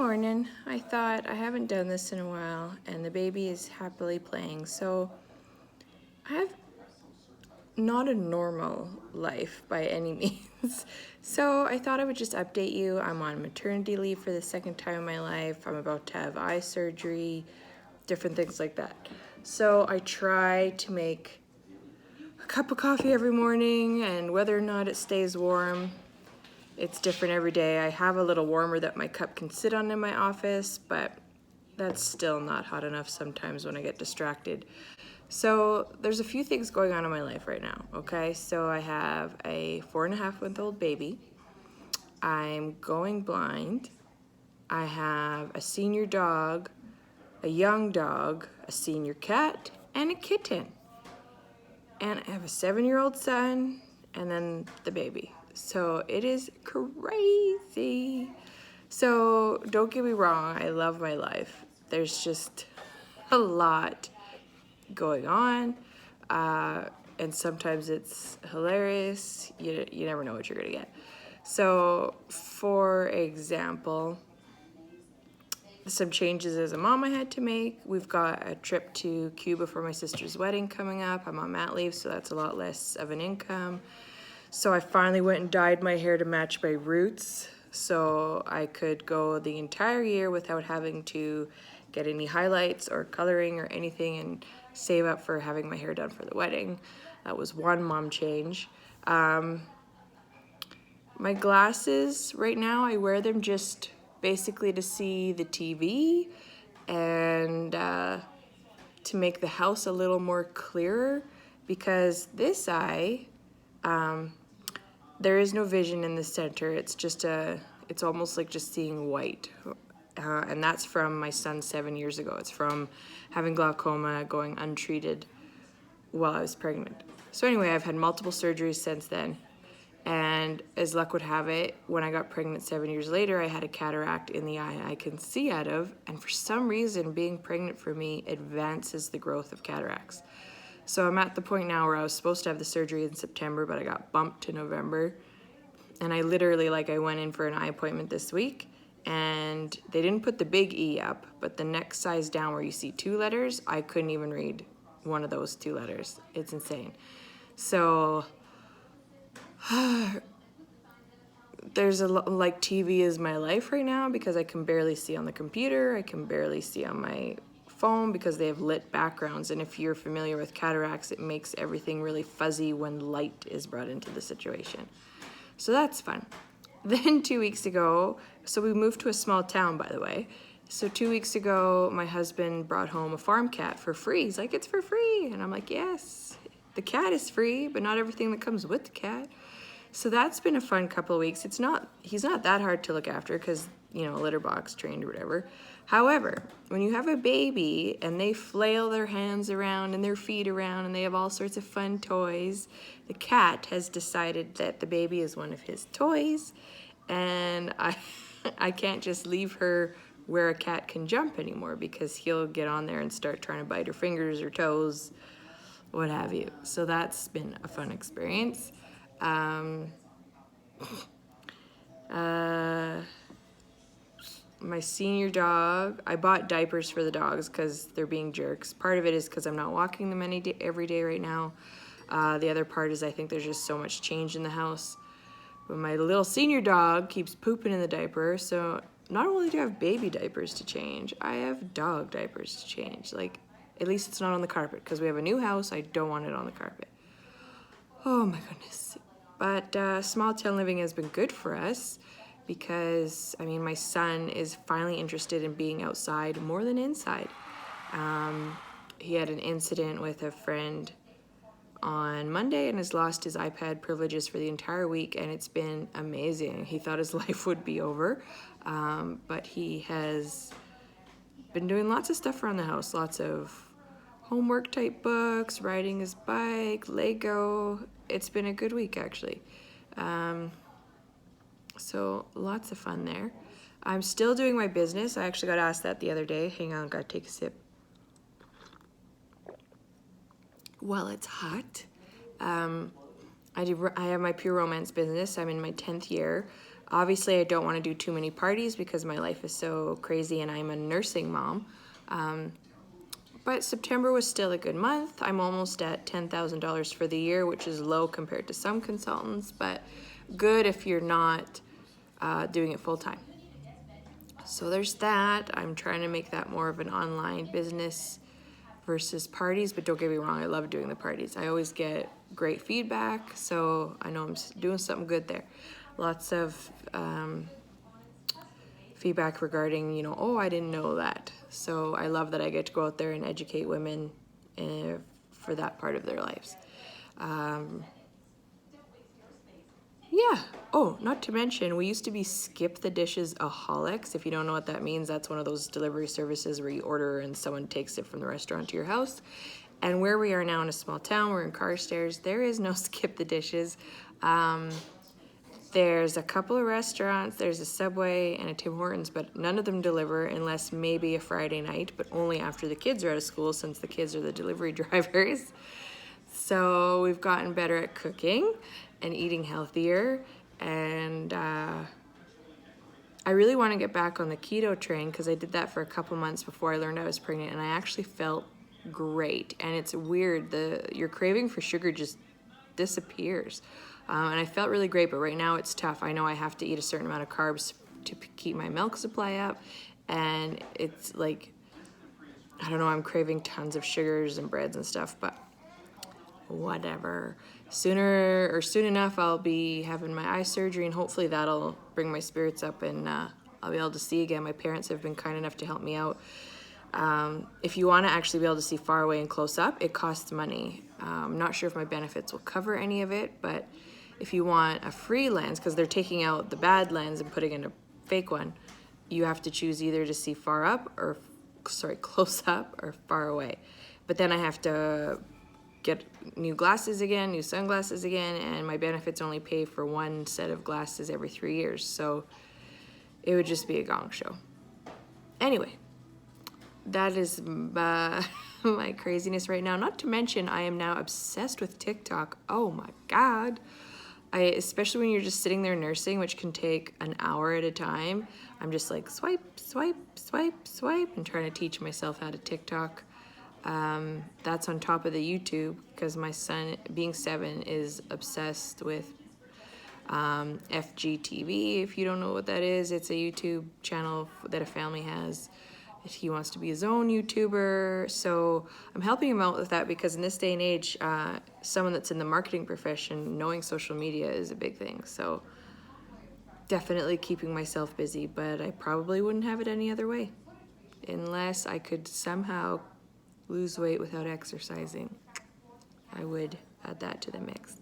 morning. I thought I haven't done this in a while and the baby is happily playing. So I have not a normal life by any means. So I thought I would just update you. I'm on maternity leave for the second time in my life. I'm about to have eye surgery, different things like that. So I try to make a cup of coffee every morning, and whether or not it stays warm, it's different every day. I have a little warmer that my cup can sit on in my office, but that's still not hot enough sometimes when I get distracted. So there's a few things going on in my life right now, okay? So I have a 4.5-month-old baby. I'm going blind. I have a senior dog, a young dog, a senior cat, and a kitten. And I have a 7-year-old son, and then the baby. So it is crazy. So don't get me wrong, I love my life. There's just a lot going on, and sometimes it's hilarious. You never know what you're gonna get. So for example, some changes as a mom I had to make. We've got a trip to Cuba for my sister's wedding coming up. I'm on mat leave, so that's a lot less of an income. So I finally went and dyed my hair to match my roots so I could go the entire year without having to get any highlights or coloring or anything and save up for having my hair done for the wedding. That was one mom change. My glasses, right now, I wear them just basically to see the TV and to make the house a little more clearer, because this eye, there is no vision in the center. It's just it's almost like just seeing white. And that's from my son 7 years ago. It's from having glaucoma, going untreated while I was pregnant. So anyway, I've had multiple surgeries since then. And as luck would have it, when I got pregnant 7 years later, I had a cataract in the eye I can see out of. And for some reason, being pregnant for me advances the growth of cataracts. So I'm at the point now where I was supposed to have the surgery in September, but I got bumped to November. And I literally, I went in for an eye appointment this week, and they didn't put the big E up, but the next size down where you see 2 letters, I couldn't even read one of those 2 letters. It's insane. So there's TV is my life right now, because I can barely see on the computer. I can barely see on my phone because they have lit backgrounds. And if you're familiar with cataracts, it makes everything really fuzzy when light is brought into the situation. So that's fun. Then 2 weeks ago, so we moved to a small town, by the way. So 2 weeks ago, my husband brought home a farm cat for free. He's like, it's for free. And I'm like, yes, the cat is free, but not everything that comes with the cat. So that's been a fun couple of weeks. He's not that hard to look after because, litter box trained or whatever. However, when you have a baby and they flail their hands around and their feet around and they have all sorts of fun toys, the cat has decided that the baby is one of his toys, and I can't just leave her where a cat can jump anymore, because he'll get on there and start trying to bite her fingers or toes, what have you. So that's been a fun experience. My senior dog, I bought diapers for the dogs because they're being jerks. Part of it is because I'm not walking them every day right now. The other part is I think there's just so much change in the house. But my little senior dog keeps pooping in the diaper, so not only do I have baby diapers to change, I have dog diapers to change. At least it's not on the carpet, because we have a new house. I don't want it on the carpet. Oh my goodness. But small town living has been good for us, because, my son is finally interested in being outside more than inside. He had an incident with a friend on Monday and has lost his iPad privileges for the entire week, and it's been amazing. He thought his life would be over, but he has been doing lots of stuff around the house, lots of homework type books, riding his bike, Lego. It's been a good week, actually. So lots of fun there. I'm still doing my business. I actually got asked that the other day. Hang on, gotta take a sip. Well, it's hot. I have my pure romance business. I'm in my 10th year. Obviously, I don't want to do too many parties because my life is so crazy and I'm a nursing mom. But September was still a good month. I'm almost at $10,000 for the year, which is low compared to some consultants, but good if you're not doing it full time. So there's that. I'm trying to make that more of an online business versus parties, but don't get me wrong, I love doing the parties. I always get great feedback, so I know I'm doing something good there. Lots of feedback regarding, oh, I didn't know that. So I love that I get to go out there and educate women for that part of their lives. Yeah. Oh, not to mention, we used to be skip the dishes aholics. If you don't know what that means, that's one of those delivery services where you order and someone takes it from the restaurant to your house. And where we are now in a small town, we're in Carstairs, there is no skip the dishes. There's a couple of restaurants, there's a Subway and a Tim Hortons, but none of them deliver unless maybe a Friday night, but only after the kids are out of school since the kids are the delivery drivers. So we've gotten better at cooking and eating healthier, and I really want to get back on the keto train because I did that for a couple months before I learned I was pregnant, and I actually felt great. And it's weird, your craving for sugar just disappears. And I felt really great, but right now it's tough. I know I have to eat a certain amount of carbs to keep my milk supply up, and it's like, I don't know, I'm craving tons of sugars and breads and stuff, but whatever. Soon enough, I'll be having my eye surgery, and hopefully that'll bring my spirits up, and I'll be able to see again. My parents have been kind enough to help me out. If you want to actually be able to see far away and close up, it costs money. I'm not sure if my benefits will cover any of it, but if you want a free lens, because they're taking out the bad lens and putting in a fake one, you have to choose either to see far up or, close up or far away. But then I have to get new glasses again, new sunglasses again, and my benefits only pay for one set of glasses every 3 years, so it would just be a gong show. Anyway, that is my craziness right now. Not to mention, I am now obsessed with TikTok. Oh my God. Especially when you're just sitting there nursing, which can take an hour at a time. I'm just like swipe, swipe, swipe, swipe, and trying to teach myself how to TikTok. That's on top of the YouTube, because my son, being 7, is obsessed with FGTV. If you don't know what that is, it's a YouTube channel that a family has. He wants to be his own YouTuber, so I'm helping him out with that, because in this day and age, someone that's in the marketing profession, knowing social media is a big thing. So definitely keeping myself busy, but I probably wouldn't have it any other way unless I could somehow lose weight without exercising. I would add that to the mix.